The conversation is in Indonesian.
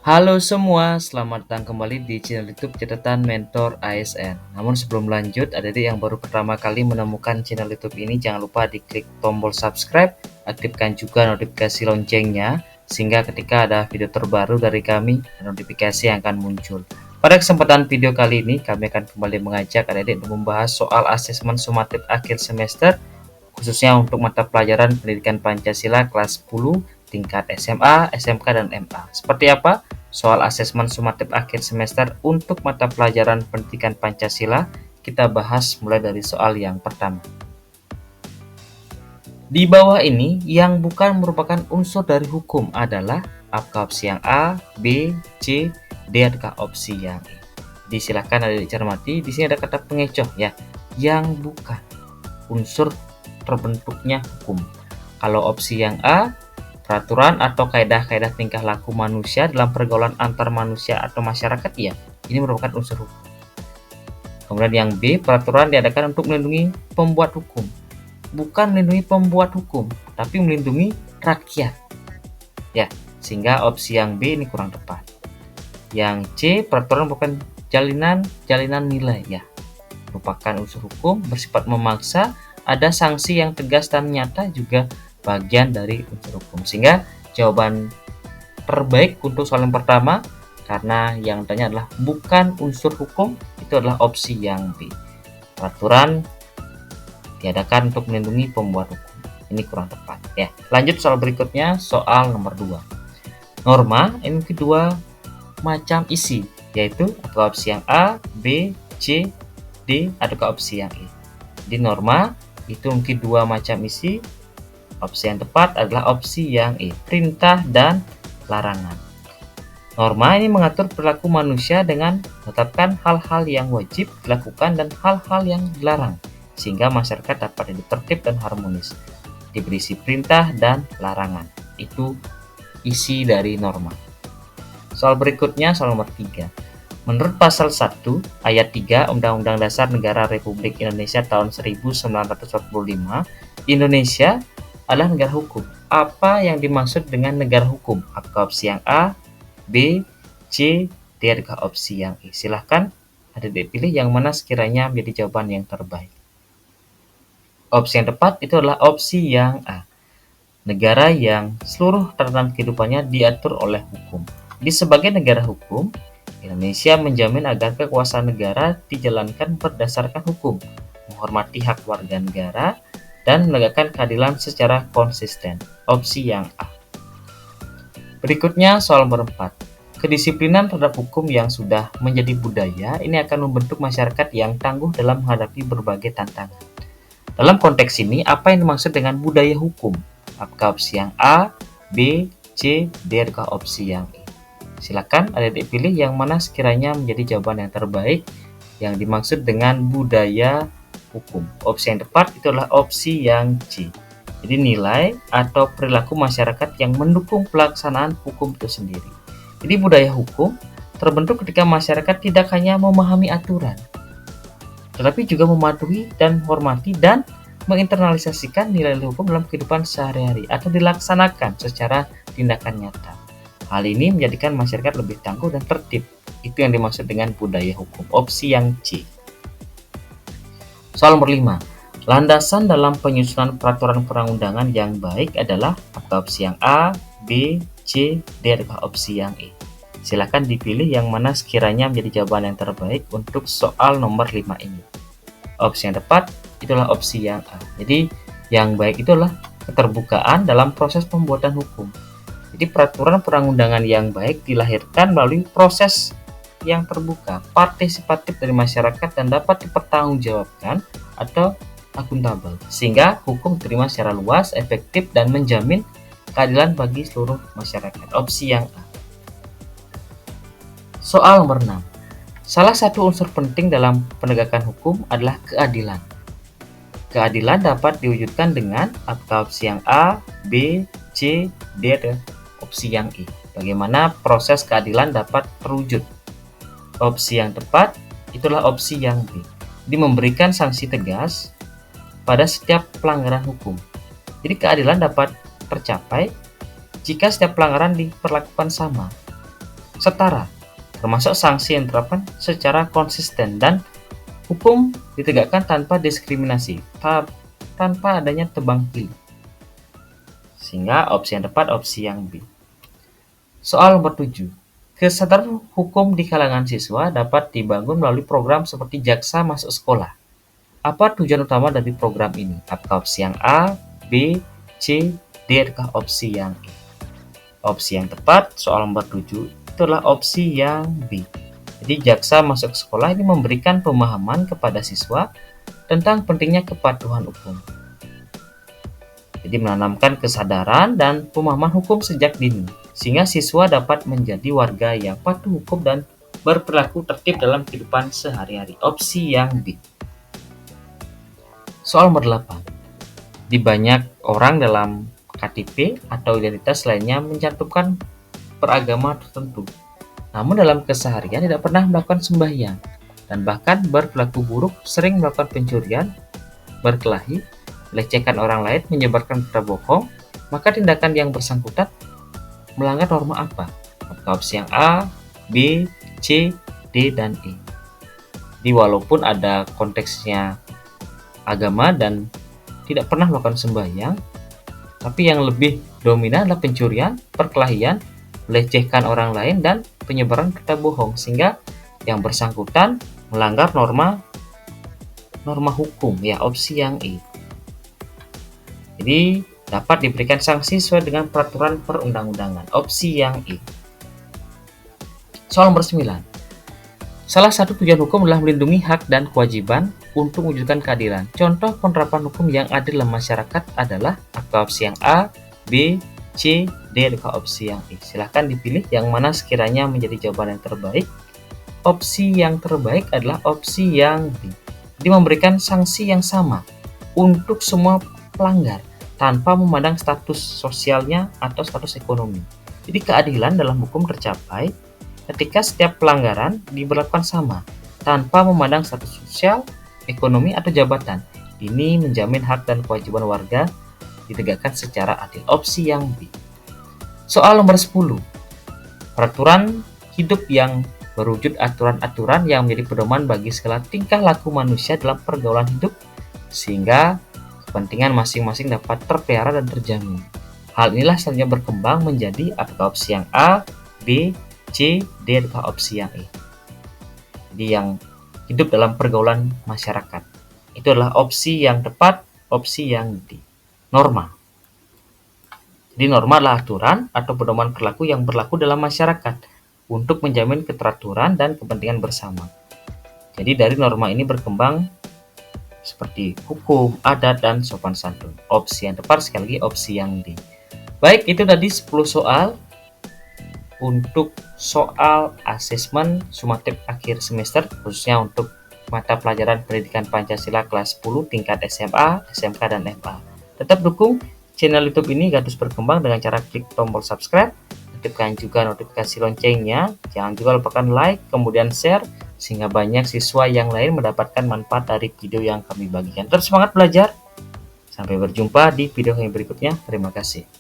Halo semua, selamat datang kembali di channel YouTube Catatan Mentor ASN. Namun sebelum lanjut, adik-adik yang baru pertama kali menemukan channel YouTube ini, jangan lupa diklik tombol subscribe, aktifkan juga notifikasi loncengnya, sehingga ketika ada video terbaru dari kami, notifikasi yang akan muncul. Pada kesempatan video kali ini, kami akan kembali mengajak adik-adik untuk membahas soal asesmen sumatif akhir semester, khususnya untuk mata pelajaran Pendidikan Pancasila kelas 10 tingkat SMA, SMK, dan MA. Seperti apa soal asesmen sumatif akhir semester untuk mata pelajaran Pendidikan Pancasila? Kita bahas mulai dari soal yang pertama. Di bawah ini, yang bukan merupakan unsur dari hukum adalah apakah opsi yang A, B, C, D, ataukah opsi yang E. Disilakan ada dicermati. Di sini ada kata pengecoh ya, yang bukan unsur terbentuknya hukum. Kalau opsi yang A, peraturan atau kaidah-kaidah tingkah laku manusia dalam pergaulan antar manusia atau masyarakat, ya, ini merupakan unsur hukum. Kemudian yang B, peraturan diadakan untuk melindungi pembuat hukum. Bukan melindungi pembuat hukum, tapi melindungi rakyat. Ya, sehingga opsi yang B ini kurang tepat. Yang C, peraturan bukan jalinan nilai, ya. Merupakan unsur hukum, bersifat memaksa, ada sanksi yang tegas dan nyata, juga bagian dari unsur hukum. Sehingga jawaban terbaik untuk soal yang pertama, karena yang tanya adalah bukan unsur hukum, itu adalah opsi yang B. Peraturan diadakan untuk melindungi pembuat hukum. Ini kurang tepat ya. Lanjut soal berikutnya, soal nomor 2. Norma ini kedua macam isi, yaitu atau opsi yang A, B, C, D, atau opsi yang E. Di norma itu mungkin dua macam isi. Opsi yang tepat adalah opsi yang E, perintah dan larangan. Norma ini mengatur perilaku manusia dengan menetapkan hal-hal yang wajib dilakukan dan hal-hal yang dilarang, sehingga masyarakat dapat hidup tertib dan harmonis. Diberisi perintah dan larangan. Itu isi dari norma. Soal berikutnya, soal nomor 3. Menurut pasal 1 ayat 3 Undang-Undang Dasar Negara Republik Indonesia tahun 1945, Indonesia adalah negara hukum. Apa yang dimaksud dengan negara hukum? Apakah opsi yang A, B, C, D, atau opsi yang E? Silahkan adik-adik pilih yang mana sekiranya menjadi jawaban yang terbaik. Opsi yang tepat itu adalah opsi yang A. Negara yang seluruh tatanan kehidupannya diatur oleh hukum. Di sebagai negara hukum, Indonesia menjamin agar kekuasaan negara dijalankan berdasarkan hukum, menghormati hak warga negara, dan menegakkan keadilan secara konsisten. Opsi yang A. Berikutnya soal nomor 4. Kedisiplinan terhadap hukum yang sudah menjadi budaya ini akan membentuk masyarakat yang tangguh dalam menghadapi berbagai tantangan. Dalam konteks ini, apa yang dimaksud dengan budaya hukum? Apakah opsi yang A, B, C, D, atau opsi yang E? Silakan adik-adik pilih yang mana sekiranya menjadi jawaban yang terbaik yang dimaksud dengan budaya hukum. Opsi yang tepat itu adalah opsi yang C. Jadi nilai atau perilaku masyarakat yang mendukung pelaksanaan hukum itu sendiri. Jadi budaya hukum terbentuk ketika masyarakat tidak hanya memahami aturan, tetapi juga mematuhi dan menghormati dan menginternalisasikan nilai-nilai hukum dalam kehidupan sehari-hari atau dilaksanakan secara tindakan nyata. Hal ini menjadikan masyarakat lebih tangguh dan tertib. Itu yang dimaksud dengan budaya hukum. Opsi yang C. Soal nomor 5. Landasan dalam penyusunan peraturan perundang-undangan yang baik adalah apakah opsi yang A, B, C, D, atau opsi yang E? Silakan dipilih yang mana sekiranya menjadi jawaban yang terbaik untuk soal nomor 5 ini. Opsi yang tepat itulah opsi yang A. Jadi yang baik itulah keterbukaan dalam proses pembuatan hukum. Jadi peraturan perundang-undangan yang baik dilahirkan melalui proses yang terbuka, partisipatif dari masyarakat dan dapat dipertanggungjawabkan atau akuntabel, sehingga hukum diterima secara luas, efektif, dan menjamin keadilan bagi seluruh masyarakat. Opsi yang A. Soal nomor 6. Salah satu unsur penting dalam penegakan hukum adalah keadilan. Keadilan dapat diwujudkan dengan apakah opsi yang A, B, C, D, atau opsi yang E. Bagaimana proses keadilan dapat terwujud? Opsi yang tepat itulah opsi yang B. Jadi memberikan sanksi tegas pada setiap pelanggaran hukum. Jadi keadilan dapat tercapai jika setiap pelanggaran diperlakukan sama. setara, termasuk sanksi yang diterapkan secara konsisten dan hukum ditegakkan tanpa diskriminasi, tanpa adanya tebang pilih. Sehingga opsi yang tepat opsi yang B. Soal nomor 7. Kesadaran hukum di kalangan siswa dapat dibangun melalui program seperti Jaksa Masuk Sekolah. Apa tujuan utama dari program ini? Apakah opsi yang A, B, C, D, ataukah opsi yang E? Opsi yang tepat soal nomor 7 itu adalah opsi yang B. Jadi Jaksa Masuk Sekolah ini memberikan pemahaman kepada siswa tentang pentingnya kepatuhan hukum. Jadi menanamkan kesadaran dan pemahaman hukum sejak dini, sehingga siswa dapat menjadi warga yang patuh hukum dan berperilaku tertib dalam kehidupan sehari-hari. Opsi yang B. Soal nomor 8. Di banyak orang dalam KTP atau identitas lainnya mencantumkan beragama tertentu. Namun dalam keseharian tidak pernah melakukan sembahyang dan bahkan berperilaku buruk, sering melakukan pencurian, berkelahi, melecehkan orang lain, menyebarkan berita bohong, maka tindakan yang bersangkutan melanggar norma apa? Apakah opsi yang A, B, C, D, dan E? Jadi walaupun ada konteksnya agama dan tidak pernah melakukan sembahyang, tapi yang lebih dominan adalah pencurian, perkelahian, melecehkan orang lain, dan penyebaran berita bohong, sehingga yang bersangkutan melanggar norma hukum, ya opsi yang E. Jadi dapat diberikan sanksi sesuai dengan peraturan perundang-undangan, opsi yang E. Soal nomor 9. Salah satu tujuan hukum adalah melindungi hak dan kewajiban untuk mewujudkan keadilan. Contoh penerapan hukum yang adil dalam masyarakat adalah apakah opsi yang A, B, C, D, atau opsi yang E. Silahkan dipilih yang mana sekiranya menjadi jawaban yang terbaik. Opsi yang terbaik adalah opsi yang B. Jadi memberikan sanksi yang sama untuk semua pelanggar tanpa memandang status sosialnya atau status ekonomi. Jadi keadilan dalam hukum tercapai ketika setiap pelanggaran diberlakukan sama tanpa memandang status sosial, ekonomi, atau jabatan. Ini menjamin hak dan kewajiban warga ditegakkan secara adil. Opsi yang B. Soal nomor 10. Peraturan hidup yang berwujud aturan-aturan yang menjadi pedoman bagi segala tingkah laku manusia dalam pergaulan hidup sehingga kepentingan masing-masing dapat terpelihara dan terjamin. Hal inilah selanjutnya berkembang menjadi apakah opsi yang A, B, C, D, atau opsi yang E. Jadi yang hidup dalam pergaulan masyarakat. Itu adalah opsi yang tepat, opsi yang D. Norma. Jadi norma adalah aturan atau pedoman perilaku yang berlaku dalam masyarakat untuk menjamin keteraturan dan kepentingan bersama. Jadi dari norma ini berkembang seperti hukum, adat, dan sopan santun. Opsi yang tepat sekali lagi opsi yang D. Baik, itu tadi 10 soal untuk soal asesmen sumatif akhir semester, khususnya untuk mata pelajaran pendidikan Pancasila kelas 10 tingkat SMA, SMK, dan FA. Tetap dukung channel YouTube ini agar terus berkembang dengan cara klik tombol subscribe, aktifkan juga notifikasi loncengnya, jangan juga lupakan like, kemudian share, sehingga banyak siswa yang lain mendapatkan manfaat dari video yang kami bagikan. Terus semangat belajar, sampai berjumpa di video yang berikutnya. Terima kasih.